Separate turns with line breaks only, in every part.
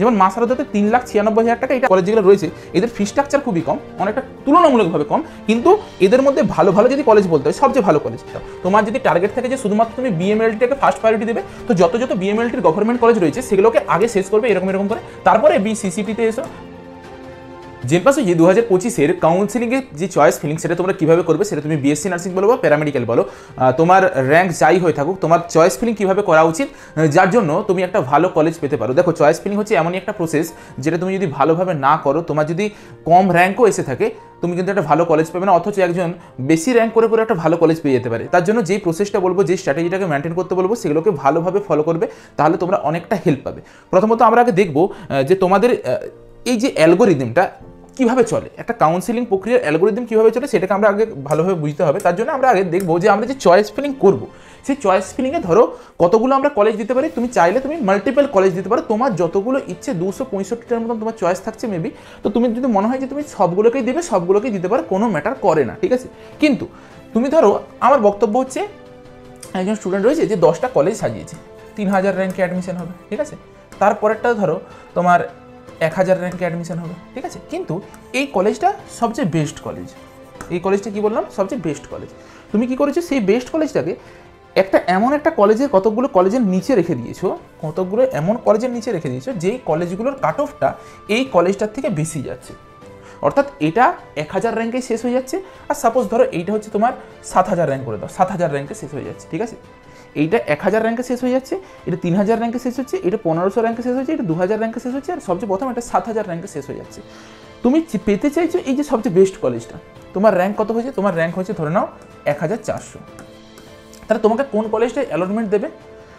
যেমন মাসারদাতে 3,96,000 টাকা এটা কলেজ যেগুলো রয়েছে এদের ফি স্ট্রাকচার খুবই কম, অনেকটা তুলনামূলকভাবে কম, কিন্তু এদের মধ্যে ভালো ভালো যদি কলেজ বলতে হয় সবচেয়ে ভালো কলেজ তোমার যদি টার্গেট থাকে যে শুধুমাত্র তুমি বিএমএলটিকে ফার্স্ট প্রায়োরিটি দেবে, তো যত বিএমএলটির গভর্নমেন্ট কলেজ রয়েছে সেগুলোকে আগে শেষ করবে এরকম করে, তারপরে বিসিসিটিতে এসো। জেনপাসে যে 2025-এর কাউন্সিলিংয়ের যে চয়েস ফিলিং সেটা তোমরা কীভাবে করবে, সেটা তুমি বিএসসি নার্সিং বলো বা প্যারামেডিক্যাল বলো, তোমার র্যাঙ্ক যাই হয়ে থাকুক তোমার চয়েস ফিলিং কীভাবে করা উচিত, যার জন্য তুমি একটা ভালো কলেজ পেতে পারো। দেখো চয়েস ফিলিং হচ্ছে এমনই একটা প্রসেস যেটা তুমি যদি ভালোভাবে না করো, তোমার যদি কম র্যাঙ্কও এসে থাকে তুমি কিন্তু একটা ভালো কলেজ পাবে না, অথচ একজন বেশি র্যাঙ্ক করে একটা ভালো কলেজ পেয়ে যেতে পারে। তার জন্য যেই প্রসেসটা বলবো, যে স্ট্র্যাটেজিটাকে মেনটেন করতে বলবো, সেগুলোকে ভালোভাবে ফলো করবে, তাহলে তোমরা অনেকটা হেল্প পাবে। প্রথমত আমরা আগে দেখবো যে তোমাদের এই যে অ্যালগোরিদমটা কীভাবে চলে, একটা কাউন্সিলিং প্রক্রিয়ার অ্যালগোরিদম কীভাবে চলে সেটাকে আমরা আগে ভালোভাবে বুঝতে হবে। তার জন্য আমরা আগে দেখবো যে আমরা যে চয়েস ফিলিং করবো, সেই চয়েস ফিলিংয়ে ধরো কতগুলো আমরা কলেজ দিতে পারি। তুমি চাইলে তুমি মাল্টিপল কলেজ দিতে পারো, তোমার যতগুলো ইচ্ছে 265টার মতন তোমার চয়েস থাকছে মেবি, তো তুমি যদি মনে হয় যে তুমি সবগুলোকেই দেবে সবগুলোকেই দিতে পারো, কোনো ম্যাটার করে না, ঠিক আছে। কিন্তু তুমি ধরো আমার বক্তব্য হচ্ছে একজন স্টুডেন্ট রয়েছে যে 10টা কলেজ সাজিয়েছে, 3000 র্যাঙ্কে অ্যাডমিশন হবে, ঠিক আছে। তারপরেরটা ধরো তোমার 1000 র্যাঙ্কে অ্যাডমিশন হবে, ঠিক আছে। কিন্তু এই কলেজটা সবচেয়ে বেস্ট কলেজ, এই কলেজটা কি বললাম সবচেয়ে বেস্ট কলেজ। তুমি কি করেছো, সেই বেস্ট কলেজটাকে এমন একটা কলেজের কতগুলো কলেজের নিচে রেখে দিয়েছো, কতগুলো এমন কলেজের নিচে রেখে দিয়েছো যেই কলেজগুলোর কাট অফটা এই কলেজটার থেকে বেশি যাচ্ছে। অর্থাৎ এটা 1000 র্যাঙ্কে শেষ হয়ে যাচ্ছে, আর সাপোজ ধরো এইটা হচ্ছে তোমার 7000 র্যাঙ্ক করে দাও, 7000 র্যাঙ্কে শেষ হয়ে যাচ্ছে, ঠিক আছে। এইটা 1000 র্যাঙ্কে শেষ হয়ে যাচ্ছে, এটা 3000 র্যাঙ্কে শেষ হচ্ছে, এটা 1500 র্যাঙ্কে শেষ হচ্ছে, এটা 2000 র্যাঙ্কে শেষ হচ্ছে, আর সবচেয়ে প্রথম এটা 7000 র্যাঙ্কে শেষ হয়ে যাচ্ছে। তুমি পেতে চাইছো এই যে সবচেয়ে বেস্ট কলেজটা, তোমার র্যাঙ্ক কত হয়েছে, তোমার র্যাঙ্ক হয়েছে ধরে নাও 1400। তাহলে তোমাকে কোন কলেজটা অ্যালটমেন্ট দেবে?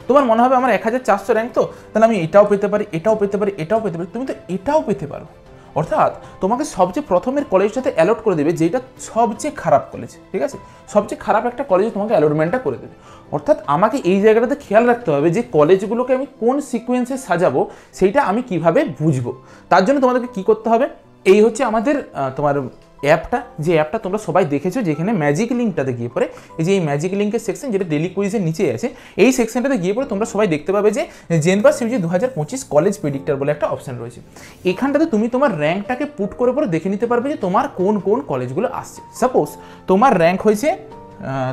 তোমার মনে হবে আমার 1400 র্যাঙ্ক, তো তাহলে আমি এটাও পেতে পারি, এটাও পেতে পারি, এটাও পেতে পারি। তুমি তো এটাও পেতে পারো, অর্থাৎ তোমাকে সবচেয়ে প্রথমের কলেজটাতে অ্যালট করে দেবে যেটা সবচেয়ে খারাপ কলেজ, ঠিক আছে। সবচেয়ে খারাপ একটা কলেজে তোমাকে অ্যালটমেন্টটা করে দেবে। অর্থাৎ আমাকে এই জায়গাটাতে খেয়াল রাখতে হবে যে কলেজগুলোকে আমি কোন সিকোয়েন্সে সাজাবো, সেইটা আমি কিভাবে বুঝবো। তার জন্য তোমাদেরকে কি করতে হবে, এই হচ্ছে আমাদের তোমার অ্যাপটা, যে অ্যাপটা তোমরা সবাই দেখেছো, যেখানে ম্যাজিক লিঙ্কটাতে গিয়ে পরে এই যে এই ম্যাজিক লিঙ্কের সেকশন যেটা ডেলি কুইজের নিচে আছে, এই সেকশনটাতে গিয়ে পরে তোমরা সবাই দেখতে পাবে যে জেনপাস ইউজি 2025 কলেজ প্রেডিক্টর বলে একটা অপশন রয়েছে। এখানটাতে তুমি তোমার র্যাঙ্কটাকে পুট করে পরে দেখে নিতে পারবে যে তোমার কোন কোন কলেজগুলো আসছে। সাপোজ তোমার র্যাঙ্ক হয়েছে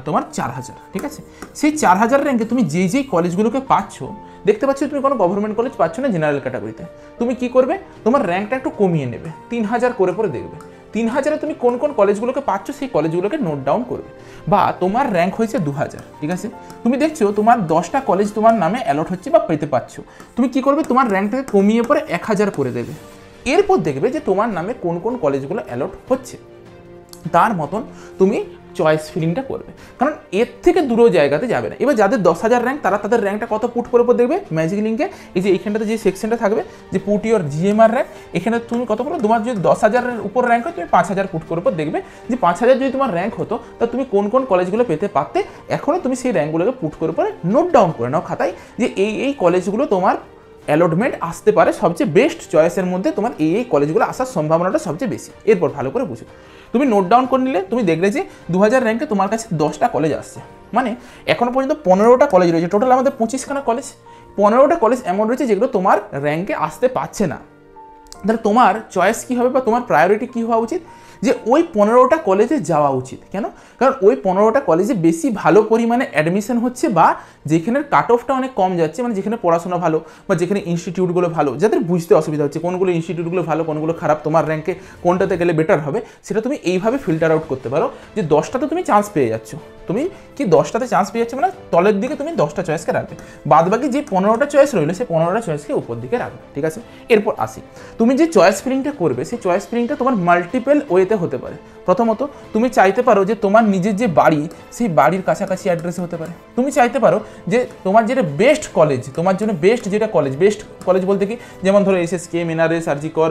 তোমার 4000, ঠিক আছে। সেই 4000 র্যাঙ্কে তুমি যেই কলেজগুলোকে পাচ্ছ, দেখতে পাচ্ছ তুমি কোনো গভর্নমেন্ট কলেজ পাচ্ছ না জেনারেল ক্যাটাগরিতে, তুমি কি করবে, তোমার র্যাঙ্কটা একটু কমিয়ে নেবে, 3000 করে পরে দেখবে 3000-এ তুমি কোন কোন কলেজগুলোকে পাচ্ছ সেই কলেজগুলোকে নোট ডাউন করবে। বা তোমার র্যাঙ্ক হয়েছে 2000, ঠিক আছে, তুমি দেখছো তোমার 10টা কলেজ তোমার নামে অ্যালট হচ্ছে বা পেতে পাচ্ছ, তুমি কি করবে, তোমার র্যাঙ্কটাকে কমিয়ে পরে 1000 করে দেবে। এরপর দেখবে যে তোমার নামে কোন কোন কলেজগুলো অ্যালট হচ্ছে, তার মতন তুমি চয়েস ফিলিংটা করবে, কারণ এর থেকে দূর জায়গাতে যাবে না। এবার যাদের 10,000 র্যাঙ্ক, তারা তাদের র্যাঙ্কটা কত পুট করে পর দেখবে ম্যাজিক লিঙ্কে, এই যে এইখানটাতে যে সেকশনটা থাকবে যে পুট ইউর জিএমআর র্যাঙ্ক, এখানে তুমি কত করো, তোমার যদি 10,000-এর উপর র্যাঙ্ক হয় তুমি 5000 পুট করে পর দেখবে যে 5000 যদি তোমার র্যাঙ্ক হতো, তা তুমি কোন কোন কলেজগুলো পেতে পারতে, এখনও তুমি সেই র্যাঙ্কগুলোকে পুট করে পরে নোট ডাউন করে নাও খাতায়, যে এই কলেজগুলো তোমার অ্যালটমেন্ট আসতে পারে, সবচেয়ে বেস্ট চয়েসের মধ্যে তোমার এই কলেজগুলো আসার সম্ভাবনাটা সবচেয়ে বেশি। এরপর ভালো করে বুঝো, তুমি নোট ডাউন করে নিলে, তুমি দেখলে যে 2000 র্যাঙ্কে তোমার কাছে 10টা কলেজ আসছে, মানে এখনো পর্যন্ত 15টা কলেজ রয়েছে, টোটাল আমাদের 25খানা কলেজ, 15টা কলেজ এমন রয়েছে যেগুলো তোমার র্যাঙ্কে আসতে পারছে না। তাহলে তোমার চয়েস কী হবে বা তোমার প্রায়োরিটি কী হওয়া উচিত, যে ওই 15টা কলেজে যাওয়া উচিত। কেন? কারণ ওই 15টা কলেজে বেশি ভালো পরিমাণে অ্যাডমিশন হচ্ছে, বা যেখানের কাট অফটা অনেক কম যাচ্ছে, মানে যেখানে পড়াশোনা ভালো বা যেখানে ইনস্টিটিউটগুলো ভালো, যাদের বুঝতে অসুবিধা হচ্ছে কোনগুলো ইনস্টিটিউটগুলো ভালো কোনগুলো খারাপ, তোমার র্যাঙ্কে কোনটাতে গেলে বেটার হবে, সেটা তুমি এইভাবে ফিল্টার আউট করতে পারো। যে 10টাতে তুমি চান্স পেয়ে যাচ্ছ, তুমি কি 10টাতে চান্স পেয়ে যাচ্ছ, মানে তলের দিকে তুমি 10টা চয়েসকে রাখবে, বাদ বাকি যে 15টা চয়েস রইলো সেই 15টা চয়েসকে উপর দিকে রাখবে, ঠিক আছে। এরপর আসি, তুমি যে চয়েস ফিলিংটা করবে, সেই চয়েস ফিলিংটা তোমার মাল্টিপল ওয়েতে হতে পারে। প্রথমত তুমি চাইতে পারো যে তোমার নিজের যে বাড়ি, সেই বাড়ির কাছাকাছি অ্যাড্রেসে হতে পারে। তুমি চাইতে পারো যে তোমার যেটা বেস্ট কলেজ, তোমার জন্য বেস্ট যেটা কলেজ, বেস্ট কলেজ বলতে কি, যেমন ধরো এসএসকে, এনআরএস, আরজিকর,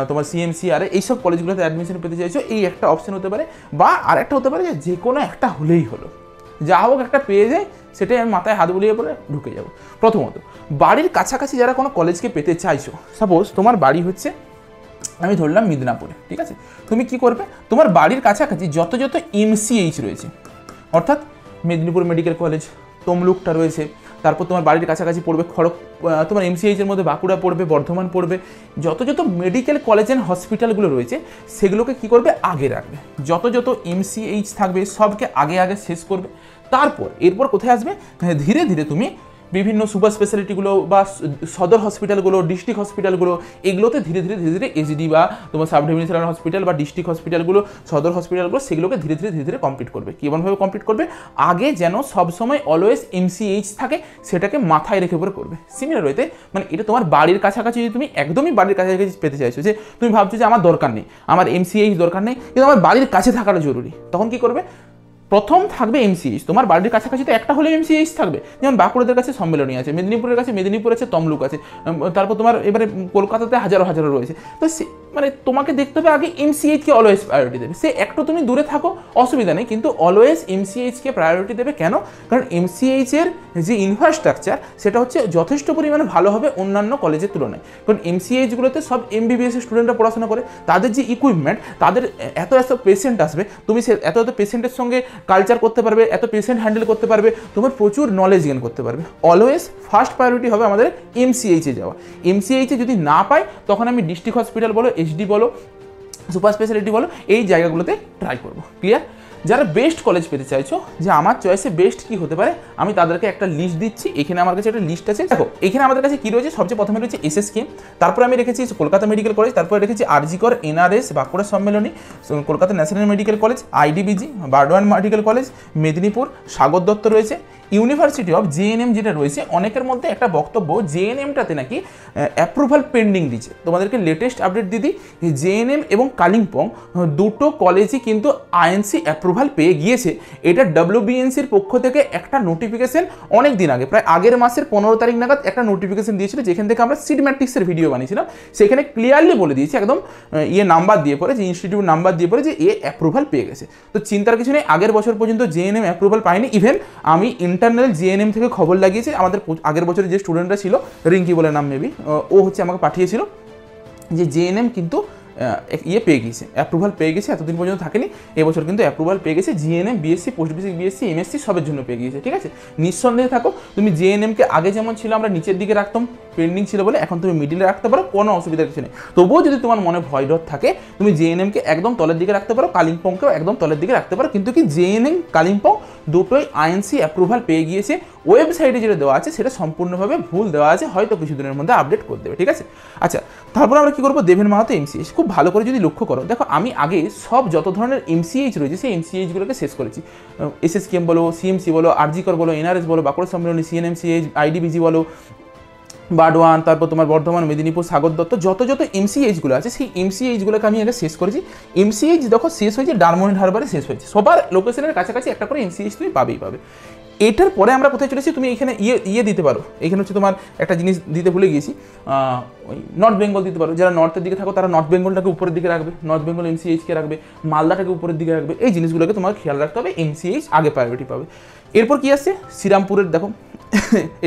তোমার সিএমসিআর, এইসব কলেজগুলোতে অ্যাডমিশন পেতে চাইছো, এই একটা অপশন হতে পারে। বা আরেকটা হতে পারে যে কোনো একটা হলেই হলো, যা হোক একটা পেয়ে যায়, সেটাই আমি মাথায় হাত বুলিয়ে বলে ঢুকে যাব। প্রথমত বাড়ির কাছাকাছি যারা কোনো কলেজকে পেতে চাইছো, সাপোজ তোমার বাড়ি হচ্ছে, আমি ধরলাম মিদনাপুরে, ঠিক আছে, তুমি কি করবে, তোমার বাড়ির কাছাকাছি যত যত এমসিএইচ রয়েছে, অর্থাৎ মেদিনীপুর মেডিকেল কলেজ, তমলুকটা রয়েছে, তারপর তোমার বাড়ির কাছাকাছি পড়বে তোমার এমসিএইচ এর মধ্যে বাঁকুড়া পড়বে, বর্ধমান পড়বে, যত মেডিকেল কলেজ অ্যান্ড হসপিটালগুলো রয়েছে সেগুলোকে কি করবে, আগে রাখবে। যত এমসিএইচ থাকবে সবকে আগে শেষ করবে। এরপর কোথায় আসবে, ধীরে ধীরে তুমি বিভিন্ন সুপার স্পেশালিটিগুলো বা সদর হসপিটালগুলো, ডিস্ট্রিক্ট হসপিটালগুলো, এগুলোতে ধীরে ধীরে এইচডি বা তোমার সাব ডিভিশনাল হসপিটাল বা ডিস্ট্রিক্ট হসপিটালগুলো, সদর হসপিটালগুলো, সেগুলোকে ধীরে ধীরে কমপ্লিট করবে। কেমনভাবে কমপ্লিট করবে, আগে যেন সবসময় অলওয়েজ এমসিএইচ থাকে সেটাকে মাথায় রেখে পরে করবে। সিমিলার ওয়েতে মানে এটা তোমার বাড়ির কাছাকাছি, যদি তুমি একদমই বাড়ির কাছাকাছি পেতে চাইছো, যে তুমি ভাবছো যে আমার দরকার নেই, আমার এমসিএইচ দরকার নেই, কিন্তু আমার বাড়ির কাছে থাকাটা জরুরি, তখন কি করবে, প্রথম থাকবে এমসিএইচ। তোমার বাড়ির কাছাকাছি তো একটা হলে এমসিএইচ থাকবে, যেমন বাঁকুড়াদের কাছে সম্মেলনী আছে, মেদিনীপুরের কাছে মেদিনীপুর আছে, তমলুক আছে, তারপর তোমার এবারে কলকাতাতে হাজারো রয়েছে। তো মানে তোমাকে দেখতে হবে আগে এমসিএইচকে অলওয়েজ প্রায়োরিটি দেবে। সে একটু তুমি দূরে থাকো অসুবিধা নেই, কিন্তু অলওয়েজ এমসিএইচকে প্রায়োরিটি দেবে। কেন? কারণ এমসিএইচের যে ইনফ্রাস্ট্রাকচার সেটা হচ্ছে যথেষ্ট পরিমাণে ভালো হবে অন্যান্য কলেজের তুলনায়। কারণ এমসিএইচগুলোতে সব এমবিবিএস স্টুডেন্টরা পড়াশোনা করে, তাদের যে ইকুইপমেন্ট, তাদের এত পেশেন্ট আসবে, তুমি সে এত পেশেন্টের সঙ্গে কালচার করতে পারবে, এত পেশেন্ট হ্যান্ডেল করতে পারবে, তোমার প্রচুর নলেজ গেইন করতে পারবে। অলওয়েজ ফার্স্ট প্রায়োরিটি হবে আমাদের এমসিএইচে যাওয়া। এমসিএইচে যদি না পাই, তখন আমি ডিস্ট্রিক্ট হসপিটাল বলো, এইচডি বলো, সুপার স্পেশালিটি বলো, এই জায়গাগুলোতে ট্রাই করবো। ক্লিয়ার? যারা বেস্ট কলেজ পেতে চাইছো, যে আমার চয়েসে বেস্ট কি হতে পারে, আমি তাদেরকে একটা লিস্ট দিচ্ছি। এখানে আমার কাছে একটা লিস্ট আছে। দেখো এখানে আমাদের কাছে কি রয়েছে, সবচেয়ে প্রথমে রয়েছে এসএসকেএম, তারপরে আমি রেখেছি কলকাতা মেডিকেল কলেজ, তারপরে রেখেছি RG Kar, NRS, Bankura Sammilani, Kolkata national medical college, আইডিবিজি, Burdwan medical college, Medinipur, Sagar Dutta রয়েছে, ইউনিভার্সিটি অফ জেএনএম যেটা রয়েছে। অনেকের মধ্যে একটা বক্তব্য, জেএনএমটাতে নাকি অ্যাপ্রুভাল পেন্ডিং দিচ্ছে। তোমাদেরকে লেটেস্ট আপডেট দিদি, জেএনএম এবং কালিম্পং দুটো কলেজই কিন্তু আইএনসি অ্যাপ্রুভাল পেয়ে গিয়েছে। এটা ডব্লিউবিএনসির পক্ষ থেকে একটা নোটিফিকেশন অনেক দিন আগে, প্রায় আগের মাসের 15 তারিখ নাগাদ একটা নোটিফিকেশন দিয়েছিল, যেখান থেকে আমরা সিড ম্যাট্রিক্সের ভিডিও বানিয়েছিলাম। সেখানে ক্লিয়ারলি বলে দিয়েছে, একদম নাম্বার দিয়ে পড়ে, যে ইনস্টিটিউট নাম্বার দিয়ে পড়ে, যে অ্যাপ্রুভাল পেয়ে গেছে। তো চিন্তার কিছু নেই, আগের বছর পর্যন্ত জেএনএম অ্যাপ্রুভাল পায়নি। ইভেন আমি ইন্টারনাল জেএনএম থেকে খবর লাগিয়েছি, আমাদের আগের বছরে যে স্টুডেন্টরা ছিল, রিঙ্কি বলে নাম মেবি, ও হচ্ছে আমাকে পাঠিয়েছিল যে জেএনএম কিন্তু পেয়ে গেছে, অ্যাপ্রুভাল পেয়ে গেছে, এতদিন পর্যন্ত থাকেনি, এবছর কিন্তু অ্যাপ্রুভাল পেয়ে গেছে। GNM, BSc, post basic BSc, MSc সবের জন্য পেয়ে গিয়েছে। ঠিক আছে, নিঃসন্দেহে থাকো। তুমি জেএনএমকে আগে যেমন ছিল আমরা নিচের দিকে রাখতাম, পেন্ডিং ছিল বলে, এখন তুমি মিডিলে রাখতে পারো, কোনো অসুবিধার কিছু নেই। তবুও যদি তোমার মনে ভয় ডর থাকে, তুমি জেএনএমকে একদম তলের দিকে রাখতে পারো, কালিম্পংকেও একদম তলের দিকে রাখতে পারো, কিন্তু কি জেএনএম কালিম্পং দুটোই আইএনসি অ্যাপ্রুভাল পেয়ে গিয়েছে। ওয়েবসাইটে যেটা দেওয়া আছে সেটা সম্পূর্ণভাবে ভুল দেওয়া আছে, হয়তো কিছুদিনের মধ্যে আপডেট করে দেবে। ঠিক আছে, আচ্ছা, তারপর আমরা কি করবো, দেবেন মাহাতো এমসিএইচ। খুব ভালো করে যদি লক্ষ্য করো, দেখো আমি আগে সব যত ধরনের এমসিএইচ রয়েছে সেই এমসিএইচগুলোকে শেষ করেছি। এসএসকেএম বলো, সিএমসি বলো, আরজিকর বলো, এনআরএস বলো, বাঁকুড়া সম্মেলনী, সিএনএমসিএইচ, আইডিবিজি বলো, বারডোয়ান, তারপর তোমার বর্ধমান, মেদিনীপুর, সাগর দত্ত, যত এমসিএইচগুলো আছে সেই এমসিএইচগুলোকে আমি আগে শেষ করেছি। এমসিএইচ দেখো শেষ হয়েছে ডায়মন্ড হারবারে শেষ হয়েছে, সবার লোকেশনের কাছাকাছি একটা করে এমসিএইচ তুমি পাবে। এটার পরে আমরা কোথায় চলেছি, তুমি এখানে দিতে পারো। এখানে হচ্ছে তোমার একটা জিনিস দিতে ভুলে গিয়েছি, ওই নর্থ বেঙ্গল দিতে পারো। যারা নর্থের দিকে থাকো তারা নর্থ বেঙ্গলটাকে উপরের দিকে রাখবে, নর্থ বেঙ্গল এমসিএইচকে রাখবে, মালদাটাকে উপরের দিকে রাখবে। এই জিনিসগুলোকে তোমার খেয়াল রাখতে হবে, এমসিএইচ আগে প্রায়োরিটি পাবে। এরপর কি আসছে, শ্রীরামপুরের দেখো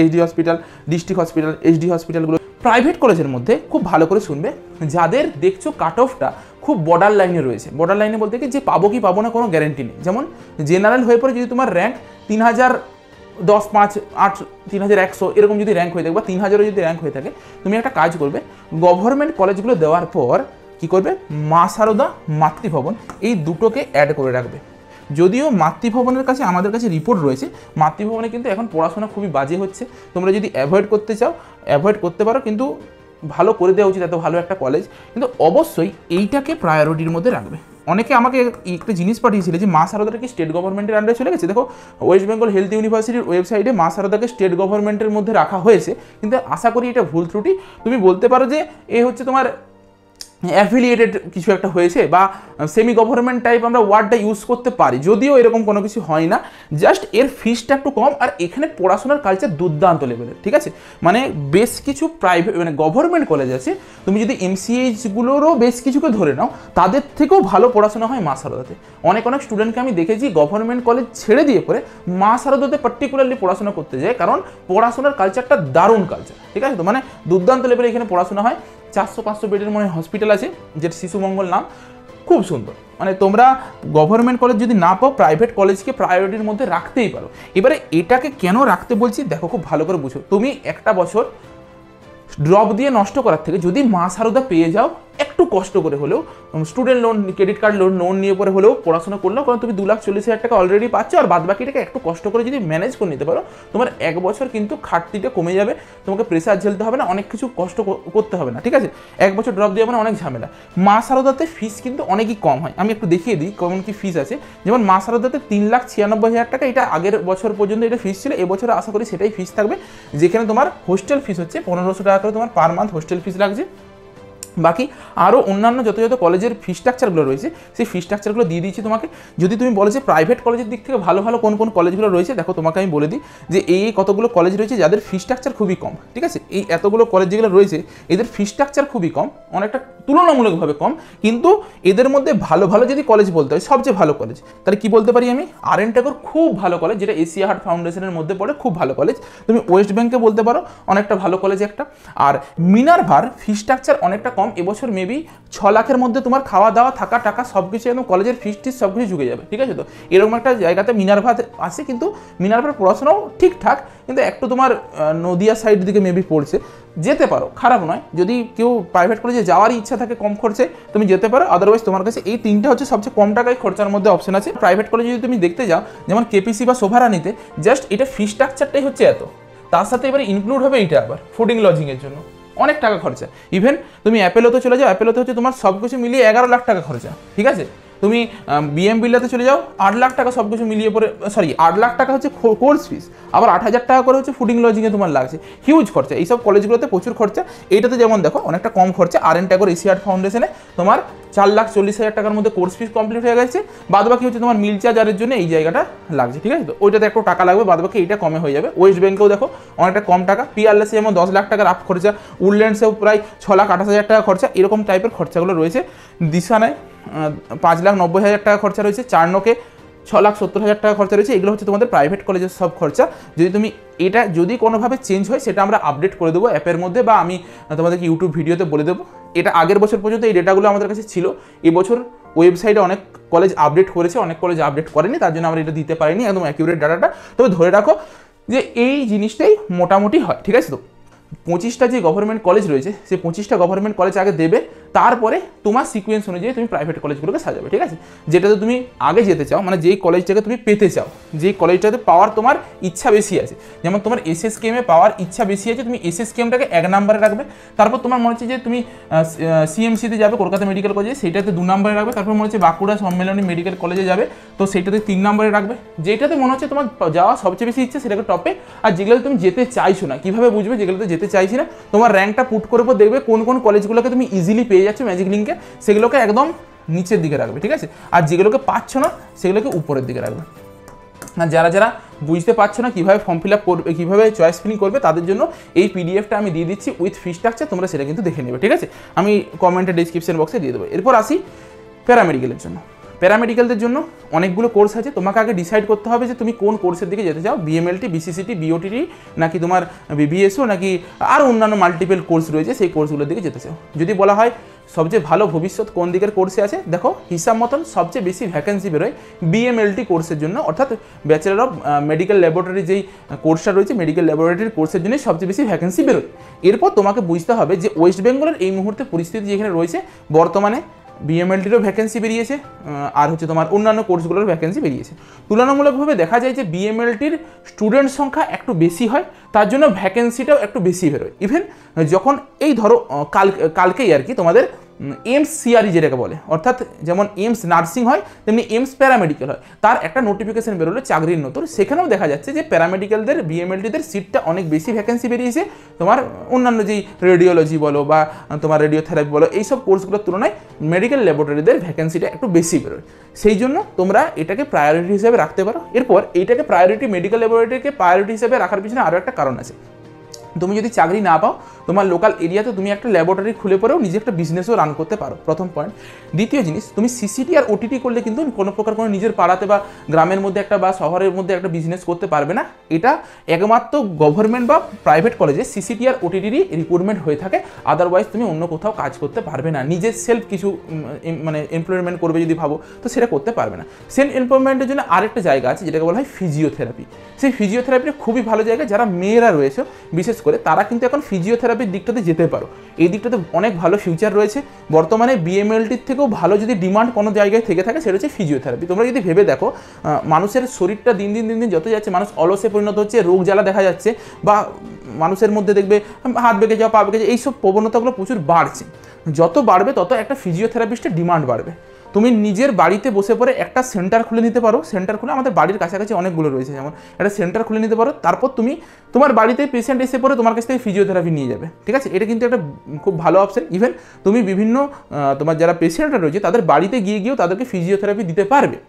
HD hospital, district hospital, HD হসপিটালগুলো। প্রাইভেট কলেজের মধ্যে খুব ভালো করে শুনবে, যাদের দেখছো কাট অফটা খুব বর্ডার লাইনে রয়েছে। বর্ডার লাইনে বলতে কি, যে পাবো কি পাবো না কোনো গ্যারেন্টি নেই। যেমন জেনারেল হয়ে পড়ে যদি তোমার র্যাঙ্ক 3010, 5, 8, 3100 এরকম যদি র্যাঙ্ক হয়ে থাকে, বা 3000 যদি র্যাঙ্ক হয়ে থাকে, তুমি একটা কাজ করবে, গভর্নমেন্ট কলেজগুলো দেওয়ার পর কি করবে, মা সারদা, মাতৃভবন, এই দুটোকে অ্যাড করে রাখবে। যদিও মাতৃভবনের কাছে আমাদের কাছে রিপোর্ট রয়েছে, মাতৃভবনে কিন্তু এখন পড়াশোনা খুবই বাজে হচ্ছে। তোমরা যদি অ্যাভয়েড করতে চাও অ্যাভয়েড করতে পারো, কিন্তু ভালো করে দেওয়া উচিত, এত ভালো একটা কলেজ। কিন্তু অবশ্যই এইটাকে প্রায়োরিটির মধ্যে রাখবে। অনেকে আমাকে একটা জিনিস পাঠিয়েছিল যে মা সারদাটা কি স্টেট গভর্নমেন্টের আন্ডারে চলে গেছে। দেখো ওয়েস্ট বেঙ্গল হেলথ ইউনিভার্সিটির ওয়েবসাইটে মা সারদাকে স্টেট গভর্নমেন্টের মধ্যে রাখা হয়েছে, কিন্তু আশা করি এটা ভুল ত্রুটি। তুমি বলতে পারো যে এ হচ্ছে তোমার অ্যাফিলিয়েটেড কিছু একটা হয়েছে, বা সেমি গভর্নমেন্ট টাইপ আমরা ওয়ার্ডটা ইউজ করতে পারি, যদিও এরকম কোনো কিছু হয় না। জাস্ট এর ফিসটা একটু কম, আর এখানে পড়াশোনার কালচার দুর্দান্ত লেভেলের। ঠিক আছে, মানে বেশ কিছু প্রাইভেট মানে গভর্নমেন্ট কলেজ আছে, তুমি যদি এমসিএইচগুলোরও বেশ কিছুকে ধরে নাও, তাদের থেকেও ভালো পড়াশোনা হয় মা সারদাতে। অনেক স্টুডেন্টকে আমি দেখেছি গভর্নমেন্ট কলেজ ছেড়ে দিয়ে পরে মা সারদাতে পার্টিকুলারলি পড়াশোনা করতে যায়, কারণ পড়াশোনার কালচারটা দারুণ কালচার। ঠিক আছে, তো মানে দুর্দান্ত লেভেলে এখানে পড়াশোনা হয়। 400-500 বেডের মনে হসপিটাল আছে, যেটা শিশু মঙ্গল নাম, খুব সুন্দর। মানে তোমরা গভর্নমেন্ট কলেজ যদি না পাও, প্রাইভেট কলেজকে প্রায়োরিটির মধ্যে রাখতেই পারো। এবারে এটাকে কেন রাখতে বলছি দেখো, খুব ভালো করে বুঝো। তুমি একটা বছর ড্রপ দিয়ে নষ্ট করার থেকে যদি মা সারদা পেয়ে যাও, একটু কষ্ট করে হলেও student loan, credit card loan নিয়ে পরে হলেও পড়াশোনা করলেও, কারণ তুমি 2,40,000 টাকা অলরেডি পাচ্ছ, আর বাদ বাকিটাকে একটু কষ্ট করে যদি ম্যানেজ করে নিতে পারো, তোমার এক বছর কিন্তু খাটতিটা কমে যাবে, তোমাকে প্রেসার ঝেলতে হবে না, অনেক কিছু কষ্ট করতে হবে না, ঠিক আছে। এক বছর ড্রপ দিয়ে মানে অনেক ঝামেলা। মা সারদাতে ফিস কিন্তু অনেকই কম হয়। আমি একটু দেখিয়ে দিই কেমন কি ফিস আছে। যেমন মা সারদাতে 3,96,000 টাকা, এটা আগের বছর পর্যন্ত এটা ফিস ছিল, এবছরে আশা করি সেটাই ফিস থাকবে, যেখানে তোমার হোস্টেল ফিস হচ্ছে 1,500 টাকা করে তোমার পার মান্থ হোস্টেল ফিস লাগছে। বাকি আরও অন্যান্য যত যত কলেজের ফি স্ট্রাকচারগুলো রয়েছে, সেই ফি স্ট্রাকচারগুলো দিয়ে দিচ্ছি তোমাকে। যদি তুমি বলো যে প্রাইভেট কলেজের দিক থেকে ভালো ভালো কোন কোন কলেজগুলো রয়েছে, দেখো তোমাকে আমি বলে দিই যে এই কতগুলো কলেজ রয়েছে যাদের ফি স্ট্রাকচার খুবই কম, ঠিক আছে। এই এতগুলো কলেজ যেগুলো রয়েছে এদের ফি স্ট্রাকচার খুবই কম, অনেকটা তুলনামূলকভাবে কম, কিন্তু এদের মধ্যে ভালো ভালো যদি কলেজ বলতে হয়, সবচেয়ে ভালো কলেজ তাহলে কি বলতে পারি আমি, আর.এন. ট্যাগর খুব ভালো কলেজ, যেটা এশিয়া হার্ট ফাউন্ডেশনের মধ্যে পড়ে, খুব ভালো কলেজ। তুমি ওয়েস্ট ব্যাঙ্কে বলতে পারো অনেকটা ভালো কলেজ একটা। আর মিনার্ভার ফি স্ট্রাকচার অনেকটা কম, এবছর মেবি 6 লাখের মধ্যে তোমার খাওয়া দাওয়া থাকা টাকা সব কিছু, একদম কলেজের ফিস টিস সব কিছু ঝুঁকে যাবে, ঠিক আছে। তো এরকম একটা জায়গাতে মিনার্ভা আছে, কিন্তু মিনার্ভার পড়াশোনাও ঠিকঠাক, কিন্তু একটু তোমার নদিয়া সাইড দিকে মেবি পড়ছে, যেতে পারো, খারাপ নয়। যদি কেউ প্রাইভেট কলেজে যাওয়ারই ইচ্ছা থাকে কম খরচে, তুমি যেতে পারো। আদারওয়াইজ তোমার কাছে এই তিনটা হচ্ছে সবচেয়ে কম টাকায় খরচার মধ্যে অপশন আছে। প্রাইভেট কলেজে যদি তুমি দেখতে যাও, যেমন কেপিসি বা শোভারানিতে, জাস্ট এটা ফি স্ট্রাকচারটাই হচ্ছে এত, তার সাথে এবার ইনক্লুড হবে এটা আবার ফুডিং লজিংয়ের জন্য অনেক টাকা খরচা। ইভেন তুমি অ্যাপেলোতে চলে যাও, অ্যাপেলোতে হচ্ছে তোমার সব কিছু মিলিয়ে 11 লাখ টাকা খরচা, ঠিক আছে। তুমি বিএম বিল্লাতে চলে যাও, 8 লাখ টাকা সব কিছু মিলিয়ে পরে, 8 লাখ টাকা হচ্ছে কোর্স ফিস, আবার 8,000 টাকা করে হচ্ছে ফুডিং লজিংয়ে তোমার লাগছে, হিউজ খরচা। এইসব কলেজগুলোতে প্রচুর খরচা। এইটাতে যেমন দেখো অনেকটা কম খরচা, আর.এন. ট্যাগর এশিয়া হার্ট ফাউন্ডেশনে তোমার 4,40,000 টাকার মধ্যে কোর্স ফিস কমপ্লিট হয়ে গেছে, বাদ বাকি হচ্ছে তোমার মিল চার্জারের জন্য এই জায়গাটা লাগছে, ঠিক আছে। তো ওইটাতে একটু টাকা লাগবে, বাদ বাকি এইটা কমে হয়ে যাবে। ওয়েস্ট ব্যাঙ্কেও দেখো অনেকটা কম টাকা, পিআরএলএসে যেমন 10 লাখ টাকার আপ খরচা, উডল্যান্ডসেও প্রায় 6,28,000 টাকা খরচা, এরকম টাইপের খরচাগুলো রয়েছে। দিশানায় 5,90,000 টাকা খরচা রয়েছে, চারনোকে 6,70,000 টাকা খরচা রয়েছে। এগুলো হচ্ছে তোমাদের প্রাইভেট কলেজের সব খরচা। যদি তুমি এটা যদি কোনোভাবে চেঞ্জ হয়, সেটা আমরা আপডেট করে দেবো অ্যাপের মধ্যে, বা আমি তোমাদেরকে ইউটিউব ভিডিওতে বলে দেবো। এটা আগের বছর পর্যন্ত এই ডেটাগুলো আমাদের কাছে ছিল, এবছর ওয়েবসাইটে অনেক কলেজ আপডেট করেছে, অনেক কলেজ আপডেট করেনি, তার জন্য আমরা এটা দিতে পারিনি একদম অ্যাকিউরেট ডাটাটা। তবে ধরে রাখো যে এই জিনিসটাই মোটামুটি হয়, ঠিক আছে। তো 25টা যে গভর্নমেন্ট কলেজ রয়েছে, সেই 25টা গভর্নমেন্ট কলেজ আগে দেবে, তারপরে তোমার সিকোয়েন্স অনুযায়ী তুমি প্রাইভেট কলেজগুলোকে সাজাবে, ঠিক আছে। যেটাতে তুমি আগে যেতে চাও, মানে যেই কলেজটাকে তুমি পেতে চাও, যেই কলেজটাতে পাওয়ার তোমার ইচ্ছা বেশি আছে, যেমন তোমার এসএসকেএমে পাওয়ার ইচ্ছা বেশি আছে, তুমি এসএসকেএমটাকে 1 নম্বরে রাখবে। তারপর তোমার মনে হচ্ছে যে তুমি সিএমসিতে যাবে, কলকাতা মেডিকেল কলেজে, সেইটাতে 2 নম্বরে রাখবে। তারপর মনে হচ্ছে বাঁকুড়া সম্মেলনী মেডিকেল কলেজে যাবে, তো সেইটাতে 3 নম্বরে রাখবে। যেটাতে মনে হচ্ছে তোমার যাওয়া সবচেয়ে বেশি ইচ্ছে, সেটাকে টপে। আর যেগুলোতে তুমি যেতে চাইছো না, কীভাবে বুঝবে যেগুলোতে যেতে চাইছি না, তোমার র্যাঙ্কটা পুট করে পর দেখবে কোন কোন কলেজগুলোকে তুমি ইজিলি পেয়ে যাচ্ছ ম্যাজিক লিঙ্কে, সেগুলোকে একদম নিচের দিকে রাখবে, ঠিক আছে। আর যেগুলোকে পাচ্ছ না, সেগুলোকে উপরের দিকে রাখবে। আর যারা যারা বুঝতে পারছো না কীভাবে ফর্ম ফিল আপ করবে, কীভাবে চয়েস ফিলিং করবে, তাদের জন্য এই পিডিএফটা আমি দিয়ে দিচ্ছি উইথ ফি স্ট্রাকচার, তোমরা সেটা কিন্তু দেখে নেবে, ঠিক আছে। আমি কমেন্টে ডিসক্রিপশন বক্সে দিয়ে দেবো। এরপর আসি প্যারামেডিকেলের জন্য। প্যারামেডিক্যালদের জন্য অনেকগুলো কোর্স আছে, তোমাকে আগে ডিসাইড করতে হবে যে তুমি কোন কোর্সের দিকে যেতে চাও, বিএমএলটি, বিসিসিটি, বিওটিটি, নাকি তোমার বিবিএসও, নাকি আরও অন্যান্য মাল্টিপল কোর্স রয়েছে, সেই কোর্সগুলোর দিকে যেতে চাও। যদি বলা হয় সবচেয়ে ভালো ভবিষ্যৎ কোন দিকের কোর্সে আছে, দেখো হিসাব মতন সবচেয়ে বেশি ভ্যাকেন্সি বেরোয় বিএমএলটি কোর্সের জন্য, অর্থাৎ ব্যাচেলার অফ মেডিকেল ল্যাবরেটরি যেই কোর্সটা রয়েছে, মেডিকেল ল্যাবরেটরির কোর্সের জন্য সবচেয়ে বেশি ভ্যাকেন্সি বেরোয়। এরপর তোমাকে বুঝতে হবে যে ওয়েস্ট বেঙ্গলের এই মুহূর্তে পরিস্থিতি যেখানে রয়েছে, বর্তমানে বিএমএলটিরও ভ্যাকেন্সি বেরিয়েছে, আর হচ্ছে তোমার অন্যান্য কোর্সগুলোর ভ্যাকেন্সি বেরিয়েছে। তুলনামূলকভাবে দেখা যায় যে বিএমএলটির স্টুডেন্ট সংখ্যা একটু বেশি হয়, তার জন্য ভ্যাকেন্সিটাও একটু বেশি বেরোয়। ইভেন যখন এই ধরো কালকেই আর কি তোমাদের এমস সিআরই যেটাকে বলে, অর্থাৎ যেমন এমস নার্সিং হয় তেমনি এমস প্যারামেডিক্যাল হয়, তার একটা নোটিফিকেশন বেরোলো চাকরির নতুন। সেখানেও দেখা যাচ্ছে যে প্যারামেডিক্যালদের বিএমএলটিদের সিটটা অনেক বেশি ভ্যাকেন্সি বেরিয়েছে, তোমার অন্যান্য যেই রেডিওলজি বলো বা তোমার রেডিওথেরাপি বলো, এইসব কোর্সগুলোর তুলনায় মেডিকেল ল্যাবরেটরিদের ভ্যাকেন্সিটা একটু বেশি বেরোয়। সেই জন্য তোমরা এটাকে প্রায়োরিটি হিসেবে রাখতে পারো। এরপর এইটাকে প্রায়োরিটি, মেডিকেল ল্যাবরেটরিকে প্রায়োরিটি হিসেবে রাখার পিছনে আরও একটা কারণ আছে। তুমি যদি চাকরি না পাও তোমার লোকাল এরিয়াতে তুমি একটা ল্যাবরেটরি খুলে পরেও নিজে একটা বিজনেসও রান করতে পারো, প্রথম পয়েন্ট। দ্বিতীয় জিনিস, তুমি সিসিটি আর ওটিটি করলে কিন্তু কোনো প্রকার কোনো নিজের পাড়াতে বা গ্রামের মধ্যে একটা বা শহরের মধ্যে একটা বিজনেস করতে পারবে না। এটা একমাত্র গভর্নমেন্ট বা প্রাইভেট কলেজে সিসিটি আর ওটিটিরই রিক্রুটমেন্ট হয়ে থাকে, আদারওয়াইজ তুমি অন্য কোথাও কাজ করতে পারবে না। নিজের সেলফ কিছু মানে এমপ্লয়মেন্ট করবে যদি ভাবো তো সেটা করতে পারবে না। সেলফ এমপ্লয়মেন্টের জন্য আরেকটা জায়গা আছে যেটাকে বলা হয় ফিজিওথেরাপি। সেই ফিজিওথেরাপিটা খুবই ভালো জায়গা, যারা মেয়েরা রয়েছে বিশেষ করে তারা কিন্তু এখন ফিজিওথেরাপির দিকটাতে যেতে পারো। এই দিকটাতে অনেক ভালো ফিউচার রয়েছে। বর্তমানে বিএমএলটির থেকেও ভালো যদি ডিমান্ড কোনো জায়গায় থেকে থাকে সেটা হচ্ছে ফিজিওথেরাপি। তোমরা যদি ভেবে দেখো মানুষের শরীরটা দিন দিন যত যাচ্ছে মানুষ অলসে পরিণত হচ্ছে, রোগ জ্বালা দেখা যাচ্ছে, বা মানুষের মধ্যে দেখবে হাত বেঁকে যাওয়া, পা বেঁকে যাওয়া, এইসব প্রবণতাগুলো প্রচুর বাড়ছে। যত বাড়বে তত একটা ফিজিওথেরাপিস্টের ডিমান্ড বাড়বে। তুমি নিজের বাড়িতে বসে পড়ে একটা সেন্টার খুলে নিতে পারো। সেন্টার খুলে আমাদের বাড়ির কাছাকাছি অনেকগুলো রয়েছে, যেমন একটা সেন্টার খুলে নিতে পারো। তারপর তুমি তোমার বাড়িতে পেশেন্ট এসে পড়ে তোমার কাছ থেকে ফিজিওথেরাপি নিয়ে যাবে, ঠিক আছে? এটা কিন্তু একটা খুব ভালো অপশন। ইভেন তুমি বিভিন্ন তোমার যারা পেশেন্টরা রয়েছে তাদের বাড়িতে গিয়েও তাদেরকে ফিজিওথেরাপি দিতে পারবে।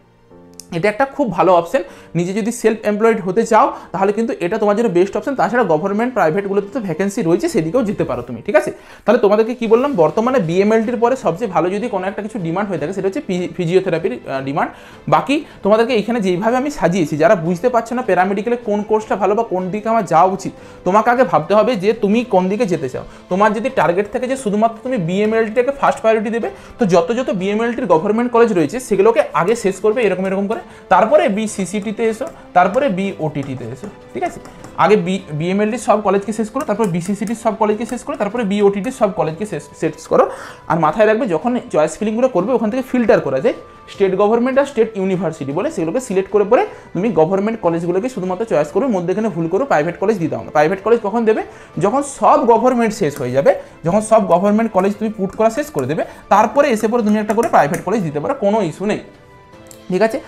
এটা একটা খুব ভালো অপশন। নিজে যদি সেলফ এমপ্লয়েড হতে চাও তাহলে কিন্তু এটা তোমার জন্য বেস্ট অপশন। তাছাড়া গভর্নমেন্ট প্রাইভেটগুলোতে তো ভ্যাকেন্সি রয়েছে, সেদিকেও যেতে পারো তুমি, ঠিক আছে? তাহলে তোমাদেরকে কি বললাম, বর্তমানে বিএমএলটির পরে সবচেয়ে ভালো যদি কোনো একটা কিছু ডিমান্ড হয়ে থাকে সেটা হচ্ছে ফিজিওথেরাপির ডিমান্ড। বাকি তোমাদেরকে এইখানে যেইভাবে আমি সাজিয়েছি, যারা বুঝতে পারছো না প্যারামেডিক্যালে কোন কোর্সটা ভালো বা কোন দিকে আমার যাওয়া উচিত, তোমাকে আগে ভাবতে হবে যে তুমি কোন দিকে যেতে চাও। তোমার যদি টার্গেট থাকে যে শুধুমাত্র তুমি বিএমএলটিকে ফার্স্ট প্রায়োরিটি দেবে, তো যত বিএমএলটির গভর্নমেন্ট কলেজ রয়েছে সেগুলোকে আগে শেষ করবে এরকম করে, তারপরে বিসিসিটিতে এসো, তারপরে বিওটিটিতে এসো, ঠিক আছে? আগে বিএমএলটির সব কলেজকে শেষ করো, তারপরে বিসিসিটির সব কলেজকে শেষ করো, তারপরে বিওটিটির সব কলেজকে শেষ করো। আর মাথায় রাখবে যখন চয়েস ফিলিংগুলো করবে ওখান থেকে ফিল্টার করা যায় স্টেট গভর্নমেন্ট আর স্টেট ইউনিভার্সিটি বলে, সেগুলোকে সিলেক্ট করে পরে তুমি গভর্নমেন্ট কলেজগুলোকে শুধুমাত্র চয়েস করবে, মধ্যেখানে ভুল করো প্রাইভেট কলেজ দিতে হবে। প্রাইভেট কলেজ কখন দেবে? যখন সব গভর্নমেন্ট শেষ হয়ে যাবে, যখন সব গভর্নমেন্ট কলেজ তুমি পুট করা শেষ করে দেবে, তারপরে এসে পরে তুমি একটা করে প্রাইভেট কলেজ দিতে পারো, কোনো ইস্যু নেই, ঠিক আছে?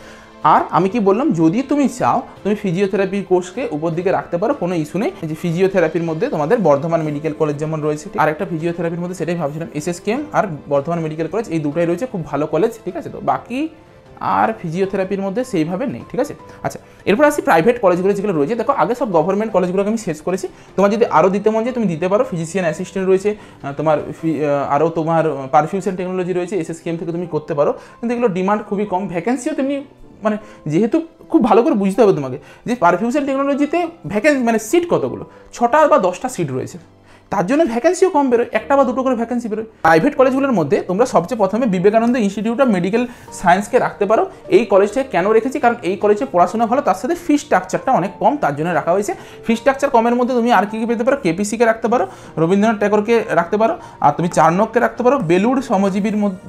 আর আমি কি বললাম, যদি তুমি চাও তুমি ফিজিওথেরাপি কোর্সকে উপর দিকে রাখতে পারো, কোনো ইস্যু নেই। যে ফিজিওথেরাপির মধ্যে তোমাদের বর্ধমান মেডিকেল কলেজ যেমন রয়েছে, আর একটা ফিজিওথেরাপির মধ্যে সেটাই ভাবছিলাম এসএসকেএম আর বর্ধমান মেডিকেল কলেজ, এই দুটাই রয়েছে, খুব ভালো কলেজ, ঠিক আছে? তো বাকি আর ফিজিওথেরাপির মধ্যে সেইভাবে নেই, ঠিক আছে? আচ্ছা, এরপর আসি প্রাইভেট কলেজগুলো যেগুলো রয়েছে। দেখো আগে সব গভর্নমেন্ট কলেজগুলোকে আমি শেষ করেছি। তোমার যদি আরও দিতে মন যায় তুমি দিতে পারো। ফিজিশিয়ান অ্যাসিস্ট্যান্ট রয়েছে, তোমার আরও তোমার পারফিউশন টেকনোলজি রয়েছে, এসএসকেএম থেকে তুমি করতে পারো, কিন্তু এগুলো ডিমান্ড খুবই কম, ভ্যাকেন্সিও তেমনি মানে যেহেতু খুব ভালো করে বুঝতে হবে তোমাকে যে পারফিউশন টেকনোলজিতে ভ্যাকেন্সি মানে সিট কতগুলো, 6টা বা 10টা সিট রয়েছে, তার জন্য ভ্যাকেন্সিও কম বেরোয়, একটা বা দুটো করে ভ্যাকেন্সি বেরোয়। প্রাইভেট কলেজগুলোর মধ্যে তোমরা সবচেয়ে প্রথমে বিবেকানন্দ ইনস্টিটিউট অফ মেডিকেল সায়েন্সকে রাখতে পারো। এই কলেজটাকে কেন রেখেছি, কারণ এই কলেজে পড়াশোনা ভালো, তার সাথে ফি স্ট্রাকচারটা অনেক কম, তার জন্য রাখা হয়েছে। ফি স্ট্রাকচার কমের মধ্যে তুমি আর কি পেতে পারো, কেপিসিকে রাখতে পারো, রবীন্দ্রনাথ ট্যাগরকে রাখতে পারো, আর তুমি চার্নককে রাখতে পারো। বেলুড়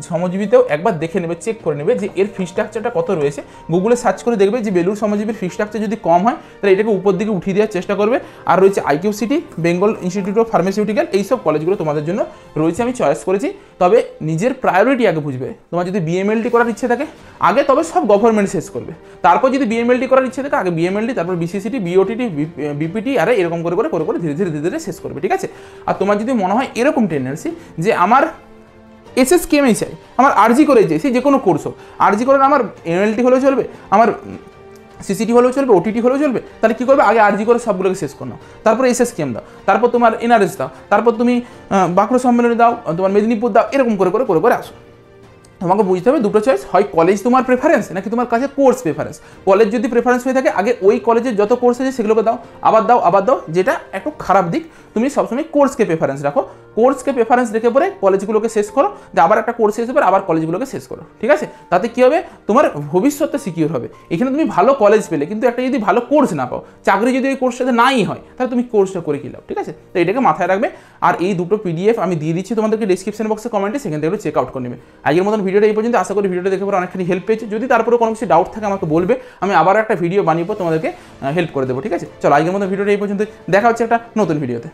সমজীবিতেও একবার দেখে নেবে, চেক করে নেবে যে এর ফি স্ট্রাকচারটা কত রয়েছে। গুগলে সার্চ করে দেখবে যে বেলুড় সমজীবির ফি স্ট্রাকচার যদি কম হয় তাহলে এটাকে উপর দিকে উঠিয়ে দেওয়ার চেষ্টা করবে। আর রয়েছে IQ City, Bengal institute of pharmaceutical, এইসব কলেজগুলো তোমাদের জন্য রয়েছে, আমি চয়েস করেছি। তবে নিজের প্রায়োরিটি আগে বুঝবে। তোমার যদি বিএমএলটি করার ইচ্ছে থাকে আগে তবে সব গভর্নমেন্ট শেষ করবে, তারপর যদি বিএমএলটি করার ইচ্ছে থাকে আগে বিএমএলটি, তারপর বিসিসিটি, বিওটিটি, বিপিটি, আর এরকম করে ধীরে ধীরে শেষ করবে, ঠিক আছে? আর তোমার যদি মনে হয় এরকম টেন্ডেন্সি যে আমার এসএসকেএমই চাই, আমার আরজি করে চাই, যে কোনো কোর্স হোক, আরজি করেন আমার এমএলটি হলেও চলবে, আমার সিসিটি হলেও চলবে, ওটিটি হলেও চলবে, তাহলে কী করবে, আগে আরজি করে সবগুলোকে শেষ করো, তারপর এসএসকেএম দাও, তারপর তোমার এনআরএস দাও, তারপর তুমি বাঁকুড়া সম্মেলনে দাও, তোমার মেদিনীপুর দাও, এরকম করে আসো। তোমাকে বুঝতে হবে দুটো চয়েস, হয় কলেজ তোমার প্রেফারেন্স নাকি তোমার কাছে কোর্স প্রেফারেন্স। কলেজ যদি প্রেফারেন্স হয়ে থাকে আগে ওই কলেজের যত কোর্স আছে সেগুলোকে দাও, আবার দাও, যেটা একটু খারাপ দিক, তুমি সবসময় কোর্সকে প্রেফারেন্স রাখো। কোর্সকে প্রেফারেন্স রেখে পরে কলেজগুলোকে শেষ করো, আবার একটা কোর্স শেষ পরে আবার কলেজগুলোকে শেষ করো, ঠিক আছে? তাতে কী হবে, তোমার ভবিষ্যৎটা সিকিউর হবে। এখানে তুমি ভালো কলেজ পেলে কিন্তু একটা যদি ভালো কোর্স না পাও, চাকরি যদি ওই কোর্সটাতে নাই হয়, তাহলে তুমি কোর্সটা করে কি লাভ, ঠিক আছে? তো এটাকে মাথায় রাখবে। আর এই দুটো পিডিএফ আমি দিয়ে দিচ্ছি তোমাদেরকে ডিসক্রিপশন বক্সে কমেন্টে, সেখান থেকে চেক আউট করে নেবে। আগের মতন ভিডিওটা এই পর্যন্ত, আশা করি ভিডিওটা দেখে পরে অনেকখানি হেল্প পেয়েছে। যদি তারপরে কোনো কিছু ডাউট থাকে আমাকে বলবে, আমি আবার একটা ভিডিও বানিয়ে তোমাদেরকে হেল্প করে দেবো, ঠিক আছে? চলো আজকের মতো ভিডিওটা এই পর্যন্ত, দেখা হচ্ছে একটা নতুন ভিডিওতে।